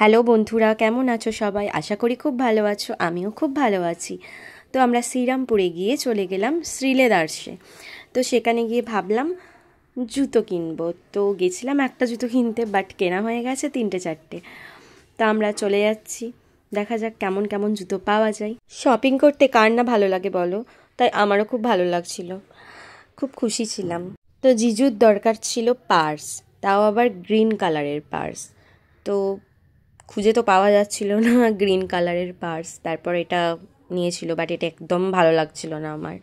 Hello বন্ধুরা, কেমন আছো সবাই? আশা করি খুব ভালো আছো। আমিও খুব ভালো আছি। তো আমরা শ্রীরামপুরে গিয়ে চলে গেলাম শ্রীলেদার্সে। তো সেখানে গিয়ে ভাবলাম জুতো কিনবো। তো গেছিলাম একটা জুতো কিনতে, বাট কেনা হয়ে গেছে 3-4টে। তো আমরা চলে যাচ্ছি, দেখা যাক কেমন কেমন জুতো পাওয়া যায়। শপিং করতে কার না ভালো লাগে বলো? তাই আমারও খুব ভালো লাগছিল, খুব খুশি ছিলাম। তো জিজুর দরকার ছিল পার্স, তাও আবার গ্রিন কালারের পার্স। তো খুঁজে তো পাওয়া যাচ্ছিল না গ্রিন কালারের পার্স। তারপর এটা নিয়েছিল, বাট এটা একদম ভালো লাগছিল না আমার।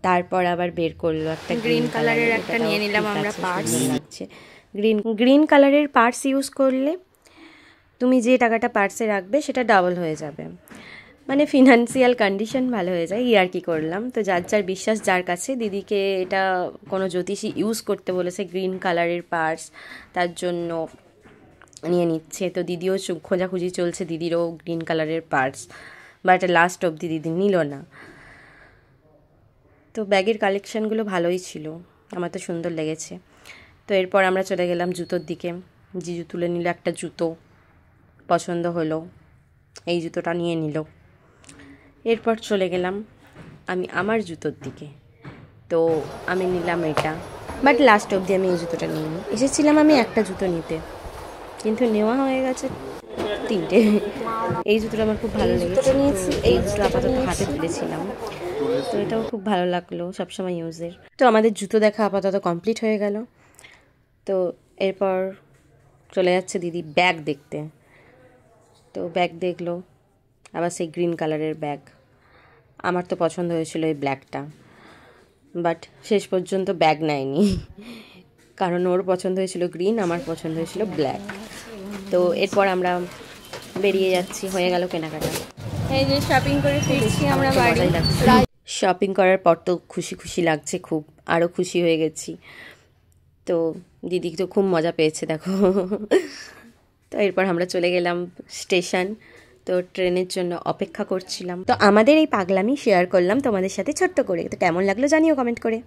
তারপর আবার বের করলো একটা গ্রিন কালারের একটা নিয়ে নিলাম আমরা পার্স। লাগছে গ্রিন কালারের পার্স ইউজ করলে তুমি যে টাকাটা পার্সে রাখবে সেটা ডাবল হয়ে যাবে, মানে ফিনান্সিয়াল কন্ডিশন ভালো হয়ে যায়। আর কি করলাম, তো যার যার বিশ্বাস যার কাছে। দিদিকে এটা কোনো জ্যোতিষী ইউজ করতে বলেছে গ্রিন কালারের পার্স, তার জন্য নিয়ে নিচ্ছে। তো দিদিও খোঁজাখুঁজি চলছে দিদিরও গ্রিন কালারের পার্স, বাট লাস্ট অবধি দিদি নিল না। তো ব্যাগের কালেকশানগুলো ভালোই ছিল, আমার তো সুন্দর লেগেছে। তো এরপর আমরা চলে গেলাম জুতোর দিকে। জিজু তুলে নিল একটা জুতো, পছন্দ হলো, এই জুতোটা নিয়ে নিল। এরপর চলে গেলাম আমি আমার জুতোর দিকে। তো আমি নিলাম এটা, বাট লাস্ট অবধি আমি এই জুতোটা নিইনি। এসেছিলাম আমি একটা জুতো নিতে, কিন্তু নেওয়া হয়ে গেছে 3টে। এই জুতোটা আমার খুব ভালো লেগেছে, নিয়েছি। এই জুতো আপাতত হাতে তুলেছিলাম, তো এটাও খুব ভালো লাগলো, সবসময় ইউজের। তো আমাদের জুতো দেখা আপাতত কমপ্লিট হয়ে গেল। তো এরপর চলে যাচ্ছে দিদি ব্যাগ দেখতে। তো ব্যাগ দেখলো, আবার সেই গ্রিন কালারের ব্যাগ। আমার তো পছন্দ হয়েছিল এই ব্ল্যাকটা, বাট শেষ পর্যন্ত ব্যাগ নেয়নি, কারণ ওর পছন্দ হয়েছিল গ্রিন, আমার পছন্দ হয়েছিল ব্ল্যাক। তো এরপর আমরা বেরিয়ে যাচ্ছি, হয়ে গেল কেনাকাটা। এই যে শপিং করে ফিরছি আমরা বাড়ি। শপিং করার পর তো খুশি খুশি লাগছে খুব, আরও খুশি হয়ে গেছি। তো দিদি তো খুব মজা পেয়েছে দেখো। তো এরপর আমরা চলে গেলাম স্টেশন। তো ট্রেনের জন্য অপেক্ষা করছিলাম। তো আমাদের এই পাগলামি শেয়ার করলাম তোমাদের সাথে ছোট্ট করে। তো কেমন লাগলো জানিও কমেন্ট করে।